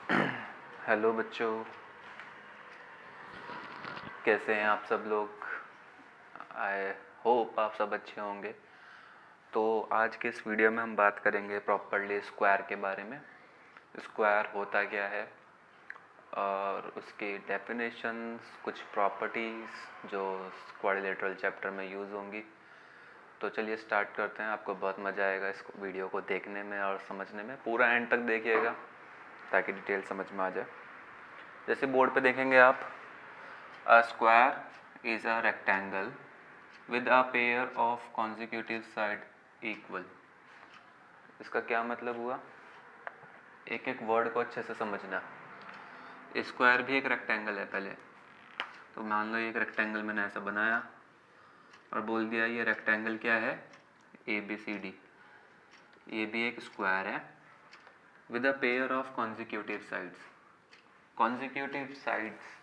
Hello बच्चों, कैसे हैं आप सब लोग। आई होप आप सब अच्छे होंगे। तो आज के इस वीडियो में हम बात करेंगे प्रॉपरली स्क्वायर के बारे में। स्क्वायर होता क्या है और उसकी डेफिनेशंस, कुछ प्रॉपर्टीज़ जो क्वाड्रिलेटरल चैप्टर में यूज़ होंगी। तो चलिए स्टार्ट करते हैं। आपको बहुत मज़ा आएगा इस वीडियो को देखने में और समझने में। पूरा एंड तक देखिएगा ताकि डिटेल समझ में आ जाए। जैसे बोर्ड पे देखेंगे आप, A square is a rectangle with a pair of consecutive side equal। इसका क्या मतलब हुआ, एक एक वर्ड को अच्छे से समझना। स्क्वायर भी एक रेक्टेंगल है पहले, तो मान लो एक रेक्टेंगल मैंने ऐसा बनाया और बोल दिया ये रेक्टेंगल क्या है, ABCD। ये भी एक स्क्वायर है with a pair of consecutive sides. Consecutive sides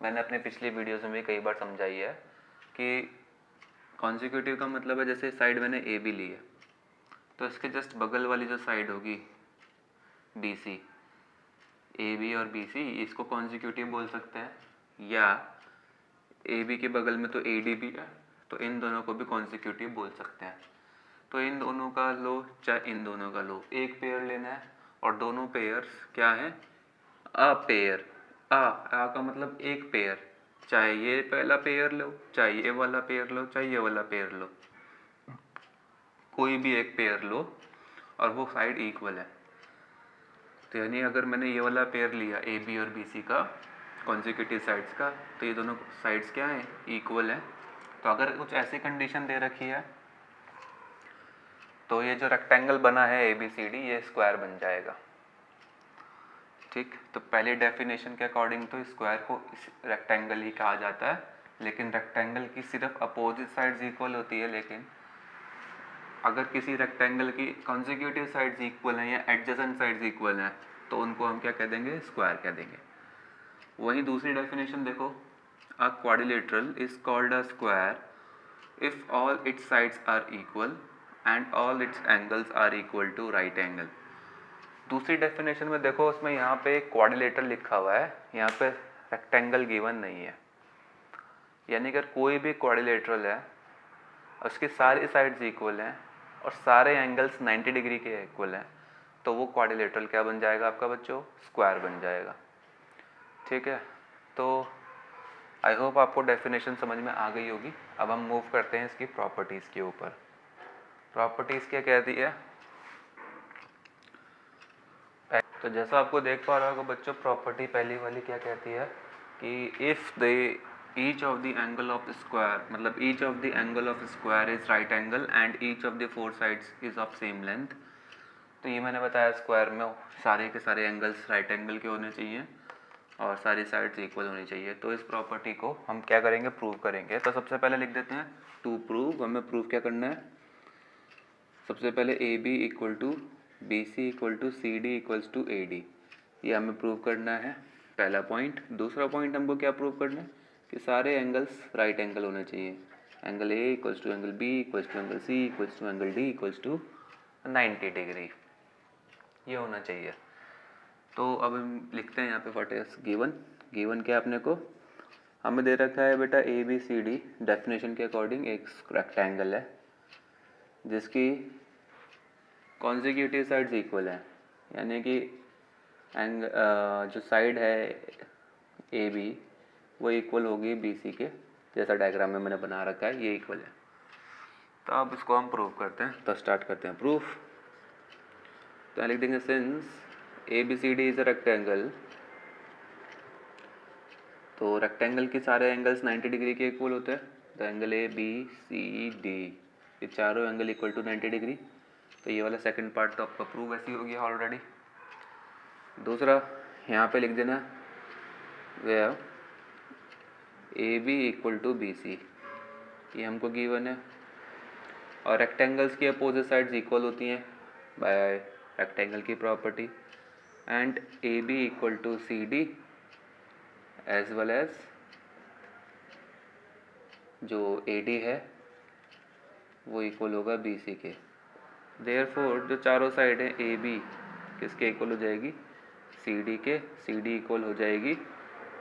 मैंने अपने पिछली वीडियोज़ में भी कई बार समझाई है कि कॉन्जिक्यूटिव का मतलब है जैसे साइड मैंने ए बी ली है तो इसके जस्ट बगल वाली जो साइड होगी BC, AB और BC, इसको कॉन्जिक्यूटिव बोल सकते हैं। या AB के बगल में तो AD भी है तो इन दोनों को भी कॉन्जिक्यूटिव बोल सकते हैं। तो इन दोनों का लो चाहे इन दोनों का लो, एक पेयर लेना है और दोनों पेयर्स क्या है, अ पेयर। आ का मतलब एक पेयर, चाहे ये पहला पेयर लो, चाहे ये वाला पेयर लो, चाहे ये वाला पेयर लो, कोई भी एक पेयर लो और वो साइड इक्वल है। तो यानी अगर मैंने ये वाला पेयर लिया AB और BC का कॉन्जिक्यूटिव साइड्स का, तो ये दोनों साइड्स क्या है, इक्वल है। तो अगर कुछ ऐसी कंडीशन दे रखी है तो ये जो रेक्टेंगल बना है ABCD ये स्क्वायर बन जाएगा। ठीक, तो पहले डेफिनेशन के अकॉर्डिंग तो स्क्वायर को रेक्टेंगल ही कहा जाता है, लेकिन रेक्टेंगल की सिर्फ अपोजिट साइड्स इक्वल होती है। लेकिन अगर किसी रेक्टेंगल की कॉन्जिक्यूटिव साइड्स इक्वल हैं या एडजेसेंट साइड्स इक्वल हैं तो उनको हम क्या कह देंगे, स्क्वायर कह देंगे। वहीं दूसरी डेफिनेशन देखो, a quadrilateral is called a square if all its sides are equal and all its angles are equal to right angle. दूसरी डेफिनेशन में देखो, उसमें यहाँ पे क्वाड्रिलेटरल लिखा हुआ है, यहाँ पे रेक्टेंगल गिवन नहीं है। यानी अगर कोई भी क्वाड्रिलेटरल है, उसकी सारी साइड्स इक्वल हैं और सारे एंगल्स 90 डिग्री के इक्वल हैं, तो वो क्वाड्रिलेटरल क्या बन जाएगा आपका बच्चों, स्क्वायर बन जाएगा। ठीक है, तो आई होप आपको डेफिनेशन समझ में आ गई होगी। अब हम मूव करते हैं इसकी प्रॉपर्टीज़ के ऊपर। प्रॉपर्टीज़ क्या कहती है, तो जैसा आपको देख पा रहे हो बच्चों, प्रॉपर्टी पहली वाली क्या कहती है कि if the each of the angle of square, मतलब each of the angle of square is right angle and each of the four sides is of same length. तो ये मैंने बताया स्क्वायर में सारे के सारे एंगल्स राइट एंगल के होने चाहिए और सारी साइड्स इक्वल होनी चाहिए। तो इस प्रॉपर्टी को हम क्या करेंगे, प्रूव करेंगे। तो सबसे पहले लिख देते हैं टू प्रूव। हमें प्रूव क्या करना है, सबसे पहले AB equal to BC equal to CD equals to AD, ये हमें प्रूव करना है, पहला पॉइंट। दूसरा पॉइंट हमको क्या प्रूव करना है कि सारे एंगल्स राइट एंगल होने चाहिए। Angle A equals to angle B equals to angle C equals to angle D equals to 90 degree, ये होना चाहिए। तो अब हम लिखते हैं यहाँ पे व्हाट इज गिवन। गिवन क्या अपने को, हमें दे रखा है बेटा ABCD डेफिनेशन के अकॉर्डिंग एक रेक्टेंगल है जिसकी कॉन्जिक्यूटिव साइड्स इक्वल हैं, यानी कि जो साइड है AB वो इक्वल होगी BC के, जैसा डायग्राम में मैंने बना रखा है, ये इक्वल है। तो अब इसको हम प्रूव करते हैं। तो स्टार्ट करते हैं प्रूफ। तो लिख देंगे since ABCD is a rectangle, तो रेक्टेंगल के सारे एंगल्स 90 डिग्री के इक्वल होते हैं। तो एंगल ABCD ये चारों एंगल इक्वल टू 90 डिग्री। तो ये वाला सेकंड पार्ट तो आपका प्रूव ऐसे ही हो गया ऑलरेडी। दूसरा यहाँ पे लिख देना where AB equal to BC, ये हमको गिवन है। और रेक्टेंगल्स की अपोजिट साइड्स इक्वल होती हैं बाय रेक्टेंगल की property. And AB equal to CD as well as जो AD है वो इक्वल होगा BC के। देयरफॉर जो चारों साइड है AB किसके इक्वल हो जाएगी, सी डी के, सी डी इक्वल हो जाएगी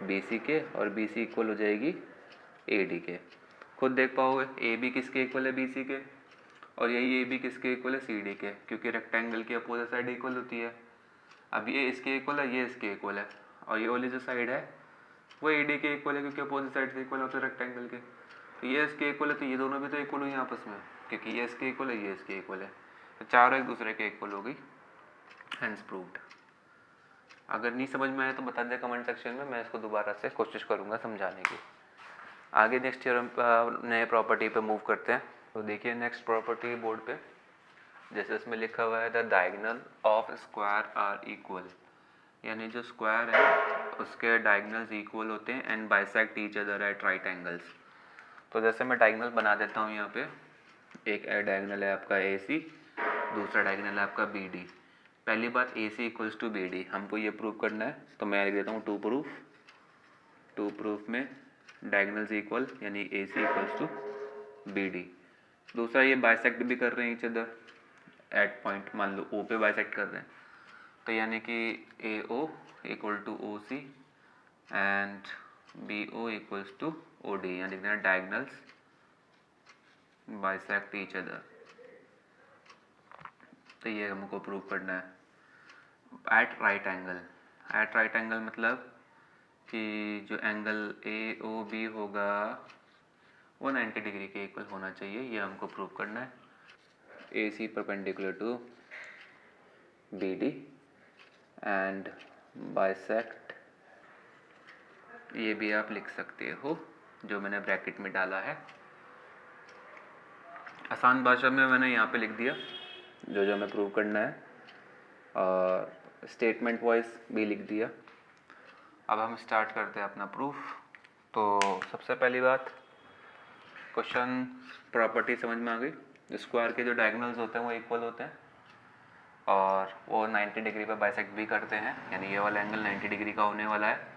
बी सी के, और बी सी इक्वल हो जाएगी ए डी के। खुद देख पाओगे ए बी किसके इक्वल है, बी सी के, और यही ए बी किसके इक्वल है, सी डी के, क्योंकि रेक्टेंगल की अपोजिट साइड इक्वल होती है। अब ये इसके इक्वल है, ये इसके इक्वल है, और ये वाली जो साइड है वो ए डी के इक्वल है, क्योंकि अपोजिट साइड से इक्वल होते हैं रेक्टेंगल के। तो ये इसके इक्वल है, तो ये दोनों भी तो इक्वल हुई आपस में, क्योंकि ये इसके इक्वल है, ये इसके इक्वल है, तो चारों एक दूसरे के इक्वल हो गई, हैंस प्रूव्ड। अगर नहीं समझ में आया तो बता दें कमेंट सेक्शन में, मैं इसको दोबारा से कोशिश करूँगा समझाने की। आगे नेक्स्ट थ्योरम नए प्रॉपर्टी पे मूव करते हैं। तो देखिए नेक्स्ट प्रॉपर्टी बोर्ड पे, जैसे इसमें लिखा हुआ है the diagonal of square are equal, यानी जो स्क्वायर है उसके डायगोनल्स इक्वल होते हैं and bisect each other at right angles. तो जैसे मैं डायगोनल बना देता हूँ यहाँ पे, एक डायगोनल है आपका ए सी, दूसरा डायगोनल है आपका बी डी। पहली बात A C equals to B D, हमको ये प्रूव करना है, तो मैं लिख देता हूँ टू प्रूफ में डायगोनल्स इक्वल, यानी ए C equals to B D. दूसरा ये बाइसेक्ट भी कर रहे हैं ईच अदर एट पॉइंट, मान लो ओ पे बाइसेक्ट कर रहे हैं, तो यानी कि A O equal to O C and B O equals to O D, यानी डायगोनल्स बाइसेक्ट ईच अदर। तो ये हमको प्रूव करना है at right angle. At right angle मतलब कि जो एंगल ए ओ बी होगा वो 90 डिग्री के इक्वल होना चाहिए, ये हमको प्रूव करना है। A C perpendicular to B D and bisect, ये भी आप लिख सकते हो जो मैंने ब्रैकेट में डाला है। आसान भाषा में मैंने यहाँ पे लिख दिया जो हमें प्रूव करना है, और स्टेटमेंट वाइज भी लिख दिया। अब हम स्टार्ट करते हैं अपना प्रूफ। तो सबसे पहली बात, क्वेश्चन प्रॉपर्टी समझ में आ गई। स्क्वायर के जो डायगोनल्स होते हैं वो इक्वल होते हैं और वो 90 डिग्री पर बाइसेक्ट भी करते हैं, यानी ये वाला एंगल 90 डिग्री का होने वाला है,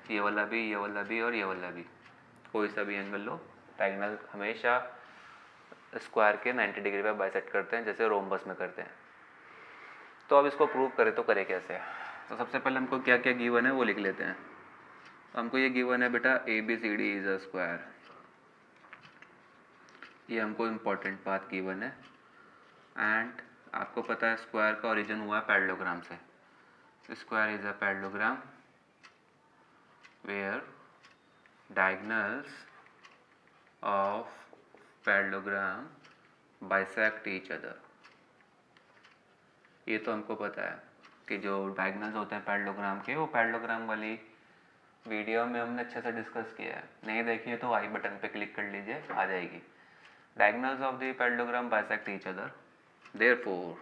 ये वाला भी, ये वाला भी और ये वाला भी। कोई सा भी एंगल लो, डायगोनल हमेशा स्क्वायर के 90 डिग्री पर बाइसेक्ट करते हैं, जैसे रोम्बस में करते हैं। तो अब इसको प्रूव करें तो करें कैसे? तो सबसे पहले हमको क्या क्या गिवन है वो लिख लेते हैं। तो हमको ये गिवन है बेटा A B C D is a square, ये हमको इम्पोर्टेंट बात गिवन है। एंड आपको पता है स्क्वायर का ओरिजिन हुआ है पैरेललोग्राम से। Square is a parallelogram where diagonals of parallelogram bisect each other. ये तो हमको पता है कि जो डायगोनल्स होते हैं पैरेललोग्राम के, वो पैरेललोग्राम वाली वीडियो में हमने अच्छे से डिस्कस किया है। नहीं देखिए तो आई बटन पे क्लिक कर लीजिए, आ जाएगी। Diagonals of the parallelogram bisect each other, therefore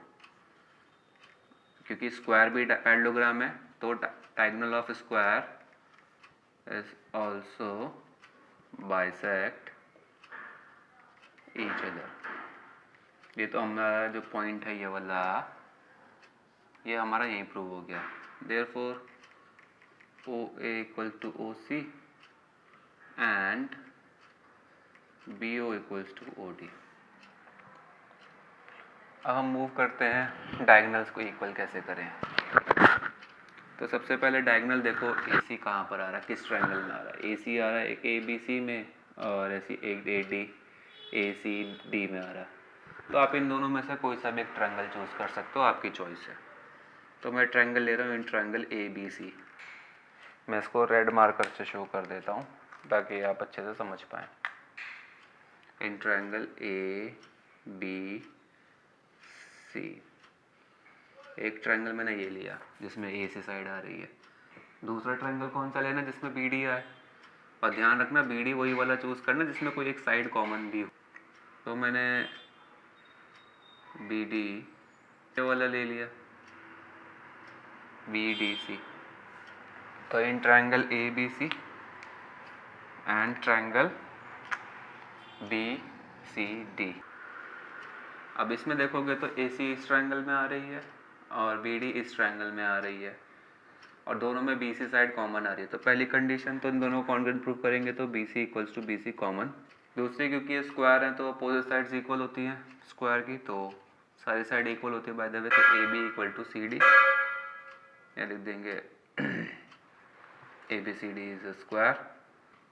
क्योंकि स्क्वायर भी पैरेललोग्राम है तो diagonal of square is also bisect each other. ये तो हमारा जो पॉइंट है ये वाला, ये हमारा यहीं प्रूव हो गया। Therefore O A equal to O C and B O equals to O D. अब हम मूव करते हैं डायगोनल्स को इक्वल कैसे करें। तो सबसे पहले डायगोनल देखो ए सी कहाँ पर आ रहा है, किस ट्रायंगल में आ रहा है। ए सी आ रहा है एक ए बी सी में और ऐसी एक A D A C D में आ रहा है। तो आप इन दोनों में से कोई सा भी एक ट्रायंगल चूज़ कर सकते हो, आपकी चॉइस है। तो मैं ट्रायंगल ले रहा हूँ इन ट्रायंगल ए बी सी। मैं इसको रेड मार्कर से शो कर देता हूँ ताकि आप अच्छे से समझ पाएँ। इन ट्रायंगल ए बी सी, एक ट्रायंगल मैंने ये लिया जिसमें ए सी साइड आ रही है। दूसरा ट्रायंगल कौन सा लेना जिसमें बी डी आए, और ध्यान रखना बी डी वही वाला चूज़ करना जिसमें कोई एक साइड कॉमन भी हो। तो मैंने बी डी वाला ले लिया, बी डी सी। तो इन triangle A B C and triangle B C D. अब इसमें देखोगे तो ए सी इस ट्रायंगल में आ रही है और बी डी इस ट्रायंगल में आ रही है, और दोनों में बी सी साइड कॉमन आ रही है। तो पहली कंडीशन तो इन दोनों को कॉन्ग्रुएंट प्रूव करेंगे तो B C equals to B C common. दूसरी क्योंकि ये स्क्वायर है तो अपोजिट साइड्स इक्वल होती हैं स्क्वायर की, तो सारी साइड इक्वल होती है बाय द वे। तो A B equal to C D या लिख देंगे ABCD इज अ स्क्वायर।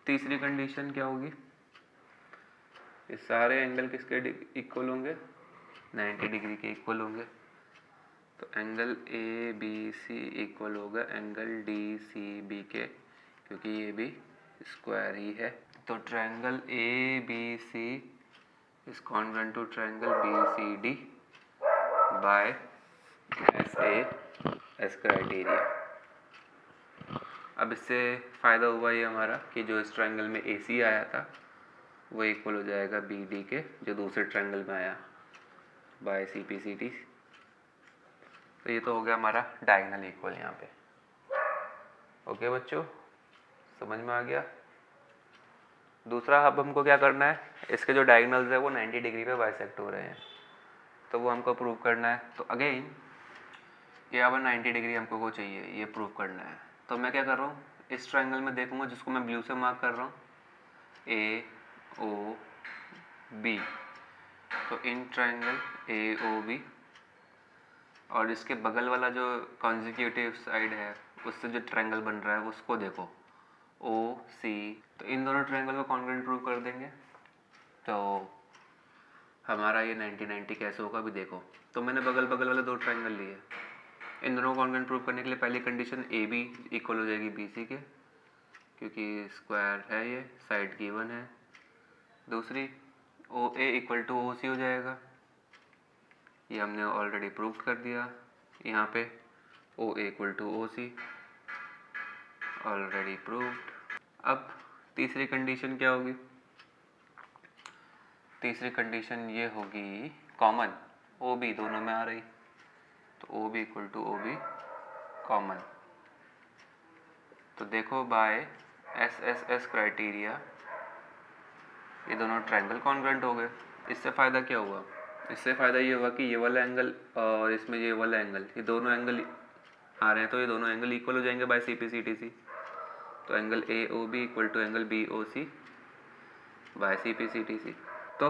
तीसरी कंडीशन क्या होगी, ये सारे एंगल किसके इक्वल होंगे, 90 डिग्री के इक्वल होंगे। तो एंगल ABC इक्वल होगा एंगल DCB के, क्योंकि ये भी स्क्वायर ही है। तो triangle ABC is congruent to triangle BCD by SAS criteria. अब इससे फ़ायदा हुआ ये हमारा कि जो इस ट्रायंगल में AC आया था वो इक्वल हो जाएगा BD के, जो दूसरे ट्रायंगल में आया बाय CPCD। तो ये तो हो गया हमारा डायगोनल इक्वल यहाँ पे। ओके बच्चों, समझ में आ गया। दूसरा अब हमको क्या करना है, इसके जो डायगोनल्स है वो 90 डिग्री पे बाइसेक्ट हो रहे हैं, तो वो हमको प्रूव करना है। तो अगेन ये अब 90 डिग्री हमको वो चाहिए, ये प्रूव करना है। तो मैं क्या कर रहा हूँ, इस ट्रायंगल में देखूंगा जिसको मैं ब्लू से मार्क कर रहा हूँ AOB। तो इन ट्रायंगल AOB और इसके बगल वाला जो कॉन्जिक्यूटिव साइड है उससे जो ट्रायंगल बन रहा है उसको देखो OC। तो इन दोनों ट्रायंगल को कॉन्ग्रुएंट प्रूव कर देंगे। तो हमारा ये 90-90 कैसे होगा अभी देखो। तो मैंने बगल बगल वाले दो ट्रायंगल लिए, इन दोनों को कॉन्ग्रुएंट प्रूव करने के लिए पहली कंडीशन AB इक्वल हो जाएगी BC के, क्योंकि स्क्वायर है, ये साइड गिवन है। दूसरी OA इक्वल टू OC हो जाएगा, ये हमने ऑलरेडी प्रूव कर दिया। यहाँ पे OA equal to OC already proved. अब तीसरी कंडीशन क्या होगी, तीसरी कंडीशन ये होगी कॉमन, OB दोनों में आ रही, तो OB equal to OB common. तो देखो बाय SSS क्राइटेरिया ये दोनों ट्रायंगल कॉन्ग्रुएंट हो गए। इससे फ़ायदा क्या हुआ, इससे फ़ायदा ये हुआ कि ये वाला एंगल और इसमें ये वाला एंगल, ये दोनों एंगल आ रहे हैं, तो ये दोनों एंगल इक्वल हो जाएंगे बाय CPCTC। तो angle AOB equal to angle BOC by CPCTC। तो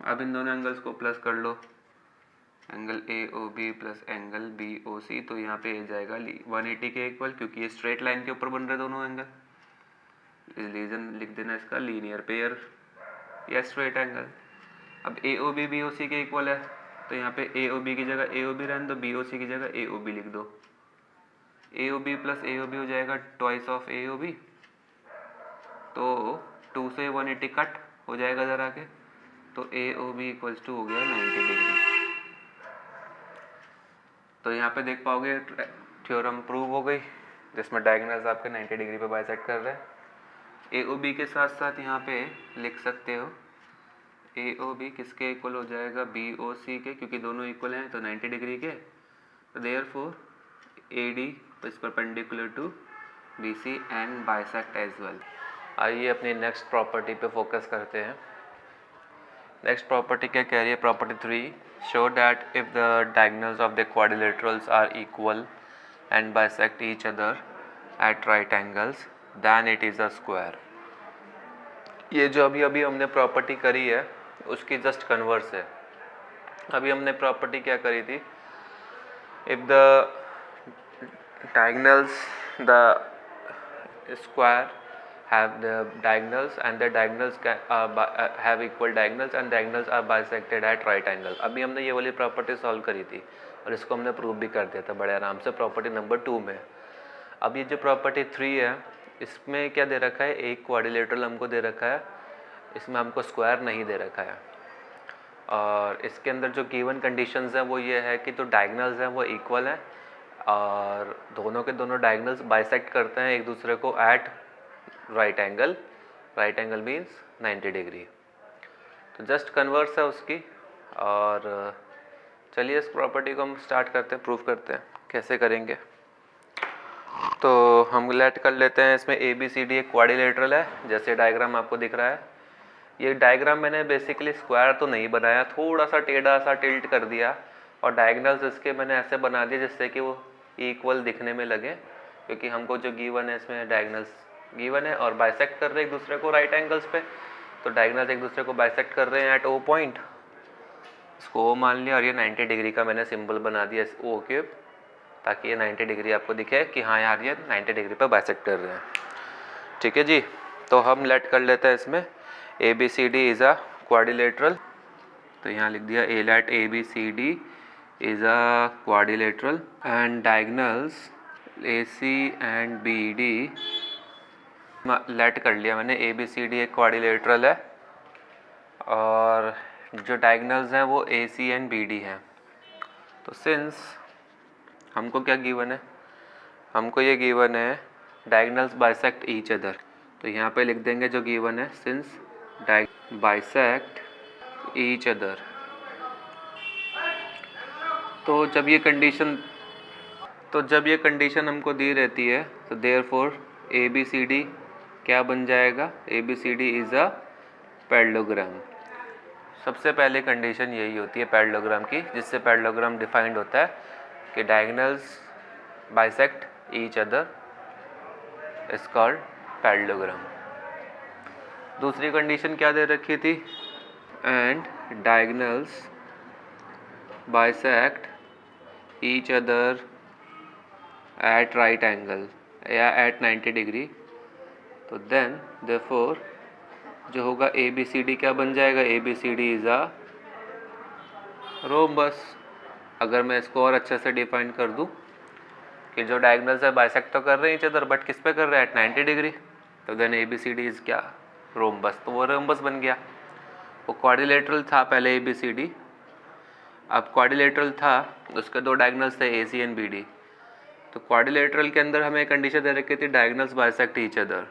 अब इन दोनों एंगल्स को प्लस कर लो, angle AOB plus angle BOC। तो यहाँ पे आ जाएगा 180 के इक्वल, क्योंकि ये स्ट्रेट लाइन के ऊपर बन रहे दोनों एंगल, रीजन लिख देना इसका लीनियर पेयर या स्ट्रेट एंगल। अब AOB BOC के इक्वल है, तो यहाँ पे AOB की जगह AOB रहने दो, BOC की जगह AOB लिख दो। AOB प्लस AOB हो जाएगा ट्वाइस ऑफ AOB, तो 2 से 180 कट हो जाएगा जरा के, तो AOB इक्वल्स टू हो गया 90 डिग्री। तो यहाँ पे देख पाओगे थ्योरम प्रूव हो गई, जिसमें डायगोनल्स आपके 90 डिग्री पे बाइसेक्ट कर रहे हैं। AOB के साथ साथ यहाँ पे लिख सकते हो AOB किसके इक्वल हो जाएगा, BOC के, क्योंकि दोनों इक्वल हैं तो 90 डिग्री के। तो therefore AD is perpendicular to BC and bisect as well. आइए अपनी नेक्स्ट प्रॉपर्टी पे फोकस करते हैं। नेक्स्ट प्रॉपर्टी क्या कह रही है, property 3, show that if the diagonals of the quadrilaterals are equal and bisect each other at right angles then it is a square. ये जो अभी हमने प्रॉपर्टी करी है उसकी जस्ट कन्वर्स है। अभी हमने प्रॉपर्टी क्या करी थी, if the diagonals the square have the diagonals and the diagonals have equal diagonals and diagonals are bisected at right angle। अभी हमने ये वाली प्रॉपर्टी सॉल्व करी थी और इसको हमने प्रूव भी कर दिया था बड़े आराम से प्रॉपर्टी नंबर 2 में। अब ये जो प्रॉपर्टी 3 है इसमें क्या दे रखा है, एक क्वाड्रिलेटरल हमको दे रखा है, इसमें हमको स्क्वायर नहीं दे रखा है। और इसके अंदर जो गिवन कंडीशंस हैं वो ये है कि जो डायगोनल्स हैं वो इक्वल हैं और दोनों के दोनों डायगोनल्स बाइसेक्ट करते हैं एक दूसरे को at right angle. Right angle means 90 degree. तो जस्ट कन्वर्स है उसकी। और चलिए इस प्रॉपर्टी को हम स्टार्ट करते हैं, प्रूव करते हैं कैसे करेंगे। तो हम लेट कर लेते हैं इसमें ABCD एक क्वाड्रिलेटरल है, जैसे डायग्राम आपको दिख रहा है। ये डायग्राम मैंने बेसिकली स्क्वायर तो नहीं बनाया, थोड़ा सा टेढ़ा सा टिल्ट कर दिया और डायगोनल्स इसके मैंने ऐसे बना दिए जिससे कि वो इक्वल दिखने में लगे, क्योंकि हमको जो गिवन है इसमें डायगोनल्स गिवन है और बाइसेक्ट कर रहे हैं एक दूसरे को राइट एंगल्स पे। तो डायगोनल्स एक दूसरे को बाइसेक्ट कर रहे हैं एट O पॉइंट, इसको O मान लिया और ये 90 डिग्री का मैंने सिंबल बना दिया O के ताकि ये 90 डिग्री आपको दिखे कि हाँ यार ये 90 डिग्री पर बाइसेक्ट कर रहे हैं। ठीक है जी, तो हम लेट कर लेते हैं इसमें ABCD इज़ अ क्वाड्रिलेटरल। तो यहाँ लिख दिया A let ABCD is a quadrilateral and diagonals AC and BD let कर लिया मैंने। ABCD एक क्वाड्रिलेटरल है और जो डायगनल्स हैं वो AC एंड BD हैं। तो सिंस हमको क्या गिवन है, हमको ये गिवन है डायगनल्स बाइसेक्ट ईच अदर। तो यहाँ पे लिख देंगे जो गिवन है, सिंस बाइसेक्ट ईच अदर। तो जब ये कंडीशन हमको दी रहती है तो देयरफॉर ABCD क्या बन जाएगा, ABCD इज़ अ पैरेललोग्राम। सबसे पहले कंडीशन यही होती है पैरेललोग्राम की, जिससे पैरेललोग्राम डिफाइंड होता है कि diagonals bisect each other is called parallelogram. दूसरी कंडीशन क्या दे रखी थी, and diagonals bisect each other at right angle या एट 90 डिग्री। तो देन देयरफॉर जो होगा ABCD क्या बन जाएगा, ABCD इज़ अ रोम्बस। अगर मैं इसको और अच्छे से डिफाइन कर दूं कि जो डायगनल्स है बाइसेक्ट तो कर रहे हैं ईच अदर, बट किस पे कर रहे हैं, एट 90 डिग्री। तो देन ABCD इज़ क्या, रोम्बस। तो वो रोम्बस बन गया। वो क्वाड्रिलेटरल था पहले ABCD, अब क्वाड्रिलेटरल था, उसके दो डायगनल्स थे AC एंड BD। तो क्वाड्रिलेटरल के अंदर हमें कंडीशन दे रखी थी डायगनल्स बाइसेक्ट ईच अदर।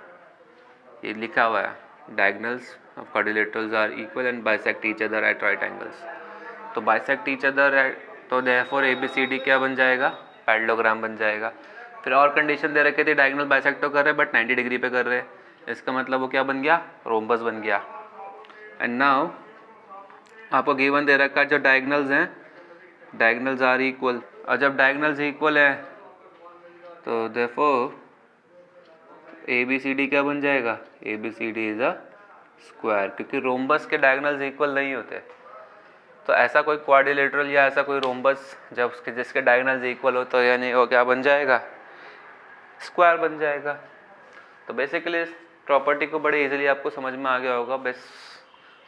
ये लिखा हुआ है diagonals of quadrilaterals are equal and bisect each other at right angles. तो बाइसेक्ट ईच अदर है, तो देयरफॉर ABCD क्या बन जाएगा, पैरेललोग्राम बन जाएगा। फिर और कंडीशन दे रखी थी डायगनल बाइसेक्ट तो कर रहे बट 90 डिग्री पे कर रहे हैं, इसका मतलब वो क्या बन गया, रोम्बस बन गया। एंड नाउ आपको गिवन दे रखा है जो डायगनल्स हैं, डायगनल्स आर इक्वल। और जब डायगनल्स इक्वल है तो देयरफॉर ABCD क्या बन जाएगा, ABCD इज अ स्क्वायर, क्योंकि रोम्बस के डायगनल्स इक्वल नहीं होते। तो ऐसा कोई क्वाड्रिलेटरल या ऐसा कोई रोम्बस जब उसके जिसके डायगनल्स इक्वल हो तो यानी वो क्या बन जाएगा, स्क्वायर बन जाएगा। तो बेसिकली इस प्रॉपर्टी को बड़े इजीली आपको समझ में आ गया होगा। बस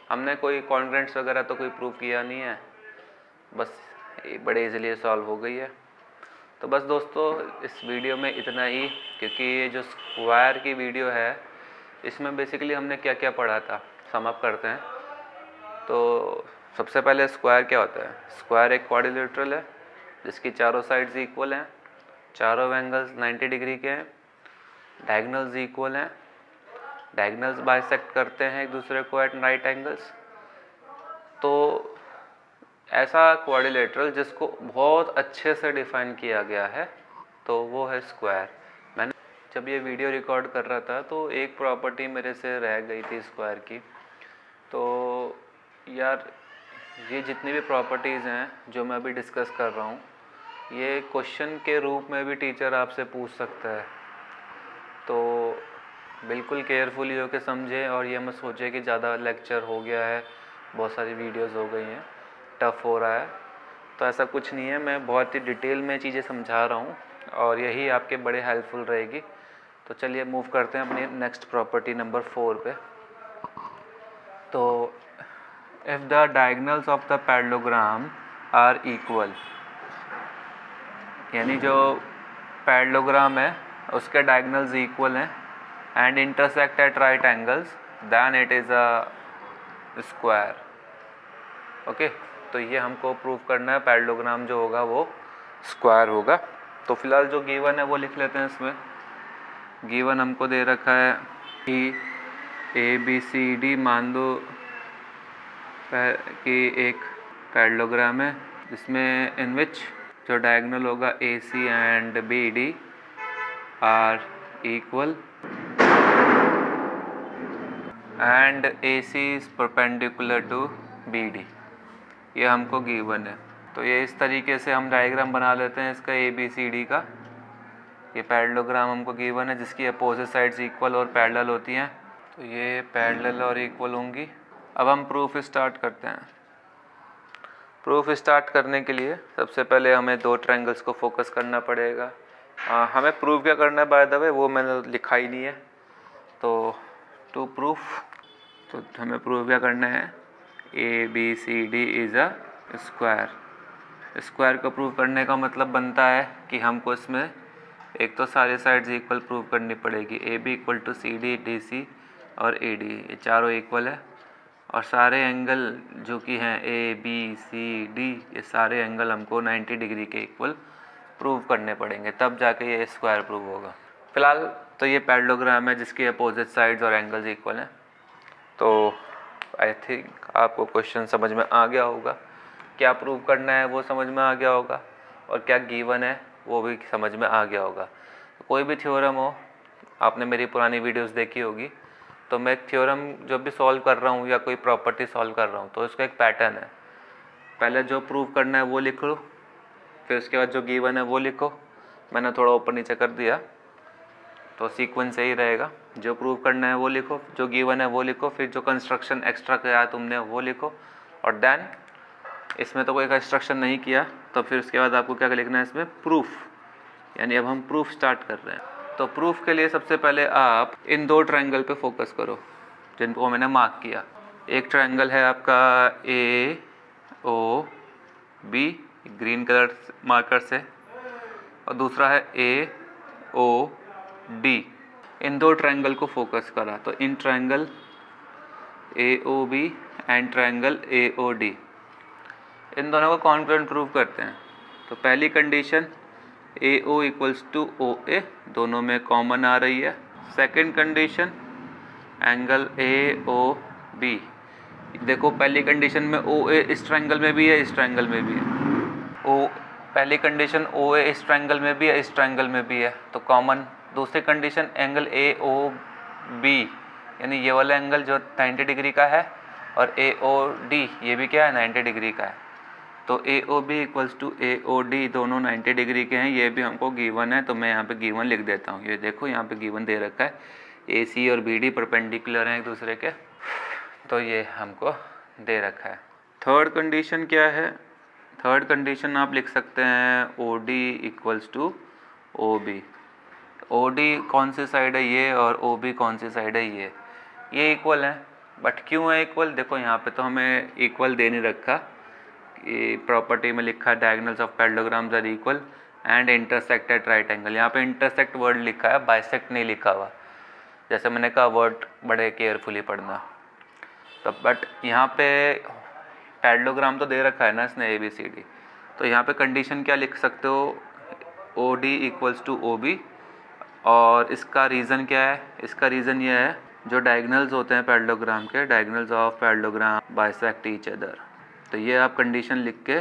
हमने कोई कॉन्ग्रेंट्स वगैरह तो कोई प्रूव किया नहीं है, बस ये बड़े इजीली सॉल्व हो गई है। तो बस दोस्तों इस वीडियो में इतना ही, क्योंकि ये जो स्क्वायर की वीडियो है इसमें बेसिकली हमने क्या क्या पढ़ा था, सम अप करते हैं। तो सबसे पहले स्क्वायर क्या होता है, स्क्वायर एक क्वाड्रिलेटरल है जिसकी चारों साइड्स इक्वल हैं, चारों एंगल्स 90 डिग्री के हैं, डायगनल्स इक्वल हैं, डायगनल्स बाइसेक्ट करते हैं एक दूसरे को एट राइट एंगल्स। तो ऐसा क्वाड्रिलेटरल जिसको बहुत अच्छे से डिफाइन किया गया है तो वो है स्क्वायर। मैंने जब ये वीडियो रिकॉर्ड कर रहा था तो एक प्रॉपर्टी मेरे से रह गई थी स्क्वायर की। तो यार ये जितनी भी प्रॉपर्टीज़ हैं जो मैं अभी डिस्कस कर रहा हूँ, ये क्वेश्चन के रूप में भी टीचर आपसे पूछ सकता है। तो बिल्कुल केयरफुली होकर समझें और ये मत सोचें कि ज़्यादा लेक्चर हो गया है, बहुत सारी वीडियोस हो गई हैं, टफ़ हो रहा है। तो ऐसा कुछ नहीं है, मैं बहुत ही डिटेल में चीज़ें समझा रहा हूँ और यही आपके बड़े हेल्पफुल रहेगी। तो चलिए मूव करते हैं अपनी नेक्स्ट प्रॉपर्टी नंबर 4 पे। तो if the diagonals of the parallelogram are equal, यानी जो पैरेललोग्राम है उसके डायगनल्स इक्वल हैं and intersect at right angles, then it is a square. Okay, तो ये हमको प्रूव करना है पैरेललोग्राम जो होगा वो स्क्वायर होगा। तो फिलहाल जो गिवन है वो लिख लेते हैं। इसमें गिवन हमको दे रखा है कि ABCD मान लो कि एक पैरेललोग्राम है जिसमें इन विच जो डायगोनल होगा AC and BD are equal and AC is perpendicular to BD। ये हमको गिवन है। तो ये इस तरीके से हम डायग्राम बना लेते हैं इसका ABCD का। ये पैरेललोग्राम हमको गिवन है जिसकी अपोजिट साइड्स इक्वल और पैरेलल होती हैं। तो ये पैरेलल और इक्वल होंगी। अब हम प्रूफ स्टार्ट करते हैं। प्रूफ स्टार्ट करने के लिए सबसे पहले हमें दो ट्रायंगल्स को फोकस करना पड़ेगा। हमें प्रूफ क्या करना है बाय द वे, वो मैंने लिखा ही नहीं है। तो टू प्रूफ, तो हमें प्रूफ क्या करना है, ABCD is a square. Square को प्रूव करने का मतलब बनता है कि हमको इसमें एक तो सारे साइड्स इक्वल प्रूव करनी पड़ेगी, AB equal to CD, DC और AD, ये चारों इक्वल है। और सारे एंगल जो कि हैं ABCD, ये सारे एंगल हमको 90 डिग्री के इक्वल प्रूव करने पड़ेंगे, तब जाके ये स्क्वायर प्रूव होगा। फिलहाल तो ये पैरेललोग्राम है जिसके अपोजिट साइड्स और एंगल्स इक्वल हैं। तो आई थिंक आपको क्वेश्चन समझ में आ गया होगा, क्या प्रूव करना है वो समझ में आ गया होगा, और क्या गिवन है वो भी समझ में आ गया होगा। कोई भी थ्योरम हो, आपने मेरी पुरानी वीडियोस देखी होगी, तो मैं एक थ्योरम जब भी सॉल्व कर रहा हूँ या कोई प्रॉपर्टी सॉल्व कर रहा हूँ तो इसका एक पैटर्न है। पहले जो प्रूव करना है वो लिख लो, फिर उसके बाद जो गिवन है वो लिखो। मैंने थोड़ा ऊपर नीचे कर दिया तो सीक्वेंस सही रहेगा। जो प्रूव करना है वो लिखो, जो गिवन है वो लिखो, फिर जो कंस्ट्रक्शन एक्स्ट्रा किया तुमने वो लिखो, और देन इसमें तो कोई कंस्ट्रक्शन नहीं किया तो फिर उसके बाद आपको क्या लिखना है इसमें, प्रूफ। यानी अब हम प्रूफ स्टार्ट कर रहे हैं। तो प्रूफ के लिए सबसे पहले आप इन दो ट्रायंगल पे फोकस करो जिनको मैंने मार्क किया। एक ट्रायंगल है आपका AOB ग्रीन कलर मार्कर से, और दूसरा है AOD। इन दो ट्रायंगल को फोकस करा, तो इन triangle AOB and triangle AOD, इन दोनों को कॉन्ग्रुएंट प्रूव करते हैं। तो पहली condition AO equals to OA, दोनों में कॉमन आ रही है। सेकंड कंडीशन एंगल AOB, देखो पहली कंडीशन में OA इस ट्रायंगल में भी है, इस ट्रायंगल में भी है। पहली कंडीशन OA इस ट्रायंगल में भी है, इस ट्रायंगल में भी है, तो कॉमन। दूसरी कंडीशन एंगल AOB, यानी ये वाला एंगल जो 90 डिग्री का है, और AOD ये भी क्या है, 90 डिग्री का है। तो AOB इक्वल्स टू AOD दोनों 90 डिग्री के हैं, ये भी हमको गिवन है। तो मैं यहाँ पे गिवन लिख देता हूँ। ये देखो यहाँ पे गिवन दे रखा है, AC और BD परपेंडिकुलर हैं एक दूसरे के, तो ये हमको दे रखा है। थर्ड कंडीशन क्या है, थर्ड कंडीशन आप लिख सकते हैं OD equals to OB। OD कौन सी साइड है, ये, और OB कौन सी साइड है, ये इक्वल है। बट क्यों है इक्वल, देखो यहाँ पे तो हमें इक्वल दे नहीं रखा, ये प्रॉपर्टी में लिखा है diagonals of parallelograms are equal and intersect at right angle. यहाँ पे इंटरसेक्ट वर्ड लिखा है, बाइसेक्ट नहीं लिखा हुआ। जैसे मैंने कहा वर्ड बड़े केयरफुली पढ़ना। तो बट यहाँ पे पैरेललोग्राम तो दे रखा है ना इसने ABCD, तो यहाँ पे कंडीशन क्या लिख सकते हो, OD इक्वल्स टू OB। और इसका रीज़न क्या है, इसका रीज़न ये है जो डायगोनल्स होते हैं पैरेललोग्राम के, diagonals of parallelogram bisect each other. तो ये आप कंडीशन लिख के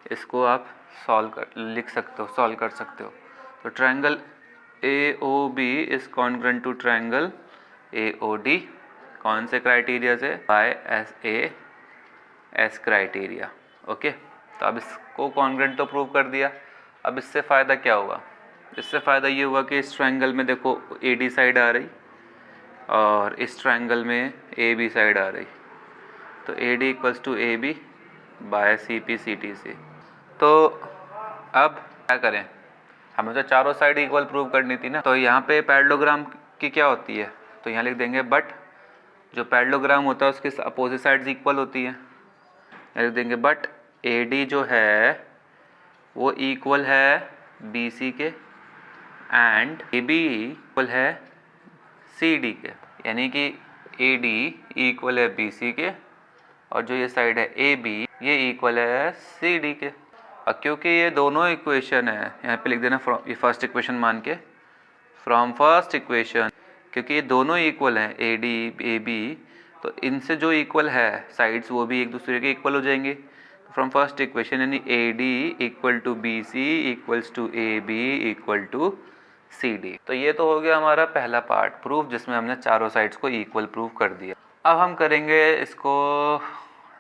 इसको आप लिख सकते हो, सॉल्व कर सकते हो। तो triangle AOB is congruent to triangle AOD, कौन से क्राइटेरिया से, बाय SAS क्राइटेरिया। ओके, तो अब इसको कॉन्ग्रुएंट तो प्रूव कर दिया। अब इससे फ़ायदा क्या हुआ, इससे फ़ायदा ये हुआ कि इस ट्रायंगल में देखो AD साइड आ रही और इस ट्रायंगल में AB साइड आ रही, तो AD equals to AB by CP/CT से। तो अब क्या करें, हमें तो चारों साइड इक्वल प्रूव करनी थी ना। तो यहाँ पे पैरेललोग्राम की क्या होती है, तो यहाँ लिख देंगे बट जो पैरेललोग्राम होता है उसके अपोजिट साइड्स इक्वल होती है। यहाँ लिख देंगे बट AD जो है वो इक्वल है BC के एंड AB इक्वल है CD के, यानी कि AD इक्वल है BC के, और जो ये साइड है AB ये इक्वल है CD के। और क्योंकि ये दोनों इक्वेशन है, यहाँ पे लिख देना ये फर्स्ट इक्वेशन मान के, फ्रॉम फर्स्ट इक्वेशन, क्योंकि ये दोनों इक्वल हैं AD AB, तो इनसे जो इक्वल है साइड्स वो भी एक दूसरे के इक्वल हो जाएंगे। फ्रॉम फर्स्ट इक्वेशन यानी AD equal to BC equals to AB equal to CD। तो ये तो हो गया हमारा पहला पार्ट प्रूफ, जिसमें हमने चारों साइड्स को इक्वल प्रूफ कर दिया। अब हम करेंगे इसको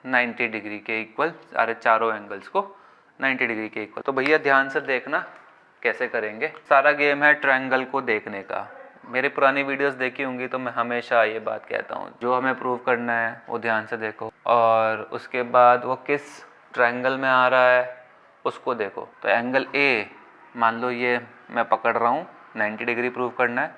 90 डिग्री के इक्वल, सारे चारों एंगल्स को 90 डिग्री के इक्वल। तो भैया ध्यान से देखना कैसे करेंगे। सारा गेम है ट्रायंगल को देखने का। मेरी पुरानी वीडियोस देखी होंगी तो मैं हमेशा ये बात कहता हूँ, जो हमें प्रूव करना है वो ध्यान से देखो, और उसके बाद वो किस ट्रायंगल में आ रहा है उसको देखो। तो एंगल ए मान लो ये मैं पकड़ रहा हूँ, 90 डिग्री प्रूव करना है,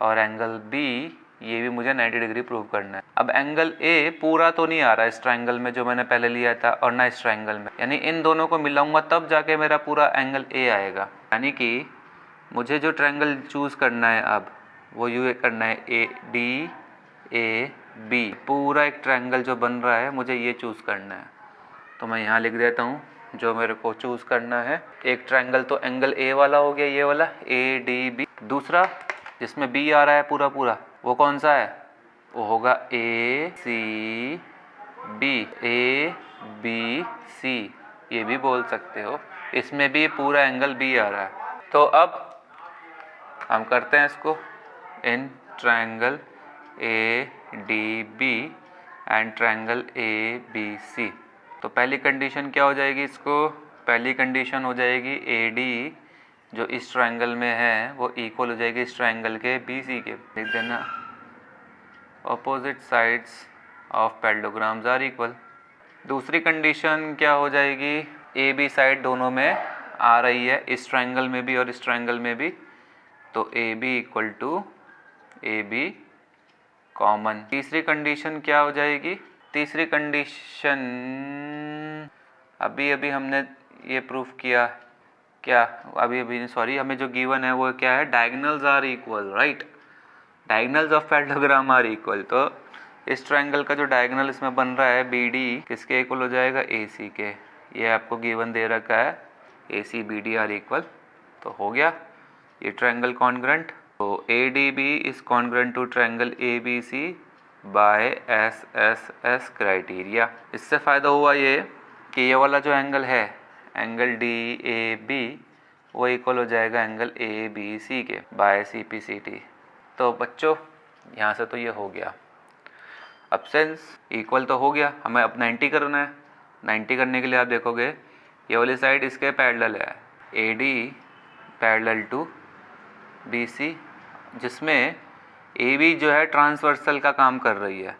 और एंगल बी ये भी मुझे 90 डिग्री प्रूव करना है। अब एंगल ए पूरा तो नहीं आ रहा इस ट्रायंगल में जो मैंने पहले लिया था, और ना इस ट्रायंगल में, यानी इन दोनों को मिलाऊंगा तब जाके मेरा पूरा एंगल ए आएगा। यानी कि मुझे जो ट्रायंगल चूज़ करना है अब वो ये करना है ए डी ए बी, पूरा एक ट्रायंगल जो बन रहा है मुझे ये चूज़ करना है। तो मैं यहाँ लिख देता हूँ जो मेरे को चूज़ करना है। एक ट्रायंगल तो एंगल ए वाला हो गया, ये वाला ए डी बी। दूसरा जिसमें बी आ रहा है पूरा पूरा, वो कौन सा है? वो होगा ए सी बी, ए बी सी ये भी बोल सकते हो। इसमें भी पूरा एंगल बी आ रहा है। तो अब हम करते हैं इसको इन triangle A D B and triangle A B C. तो पहली कंडीशन क्या हो जाएगी? इसको पहली कंडीशन हो जाएगी ए डी जो इस ट्रायंगल में है वो इक्वल हो जाएगी इस ट्रायंगल के बी सी के। लिख देना opposite sides of parallelograms are equal. दूसरी कंडीशन क्या हो जाएगी? ए बी साइड दोनों में आ रही है, इस ट्रायंगल में भी और इस ट्रायंगल में भी, तो A B equal to A B common. तीसरी कंडीशन क्या हो जाएगी? तीसरी कंडीशन अभी हमने ये प्रूफ किया, क्या अभी सॉरी, हमें जो गिवन है वो क्या है? Diagonals are equal, right? Diagonals of parallelogram are equal. तो इस ट्रायंगल का जो डायगोनल इसमें बन रहा है बी डी किसके इक्वल हो जाएगा? ए सी के। ये आपको गिवन दे रखा है A C B D are equal. तो हो गया ये ट्रायंगल कॉन्ग्रुएंट। तो A D B is congruent to triangle A B C by S S S criteria. इससे फ़ायदा हुआ ये कि ये वाला जो एंगल है एंगल डी ए बी वो इक्वल हो जाएगा एंगल ए बी सी के by C P C T. तो बच्चों यहाँ से तो ये हो गया। अब सिंस इक्वल तो हो गया, हमें अब 90 करना है। 90 करने के लिए आप देखोगे ये वाली साइड इसके पैरेलल है, A D parallel to B C, जिसमें ए बी जो है ट्रांसवर्सल का काम कर रही है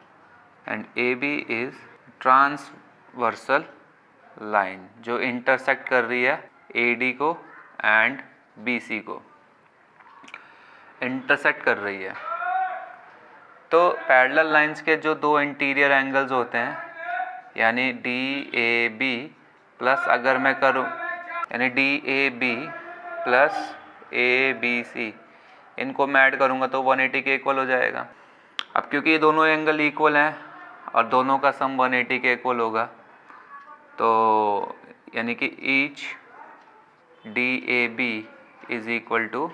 and A B is transversal line जो इंटरसेक्ट कर रही है ए डी को एंड बी सी को इंटरसेक्ट कर रही है। तो पैरेलल लाइंस के जो दो इंटीरियर एंगल्स होते हैं यानी डी ए बी प्लस, अगर मैं करूँ यानी D A B plus A B C, इनको मैं ऐड करूँगा तो 180 के इक्वल हो जाएगा। अब क्योंकि ये दोनों एंगल इक्वल हैं और दोनों का सम 180 के इक्वल होगा, तो यानी कि each D A B is equal to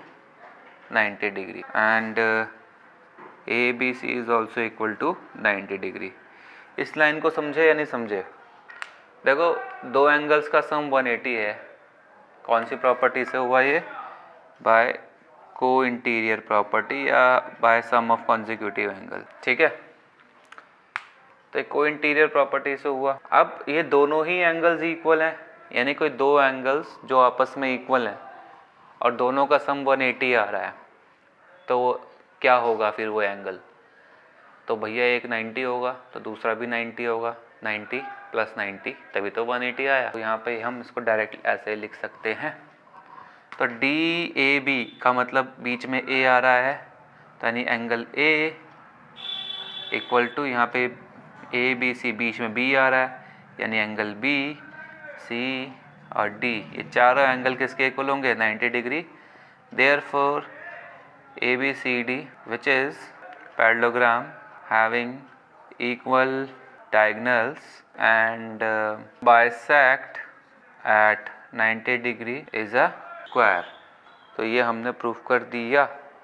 90 degree and A B C is also equal to 90 degree. इस लाइन को समझे या नहीं समझे? देखो दो एंगल्स का सम 180 है। कौन सी प्रॉपर्टी से हुआ ये? बाय को इंटीरियर प्रॉपर्टी या by sum of consecutive angle, ठीक है? तो को इंटीरियर प्रॉपर्टी से हुआ। अब ये दोनों ही एंगल्स इक्वल हैं, यानी कोई दो एंगल्स जो आपस में इक्वल हैं और दोनों का सम 180 आ रहा है, तो क्या होगा फिर वो एंगल? तो भैया एक 90 होगा तो दूसरा भी 90 होगा, 90 प्लस 90 तभी तो 180 आया। तो यहाँ पे हम इसको डायरेक्टली ऐसे लिख सकते हैं। तो डी ए बी का मतलब बीच में ए आ रहा है, तो यानी एंगल ए इक्वल टू यहाँ पे ए बी सी, बीच में बी आ रहा है यानी एंगल बी सी और डी, ये चारों एंगल किसके इक्वल होंगे? 90 degree. Therefore A B C D which is parallelogram having equal diagonals and bisect at 90 degree is a square। तो ये हमने प्रूफ कर दिया।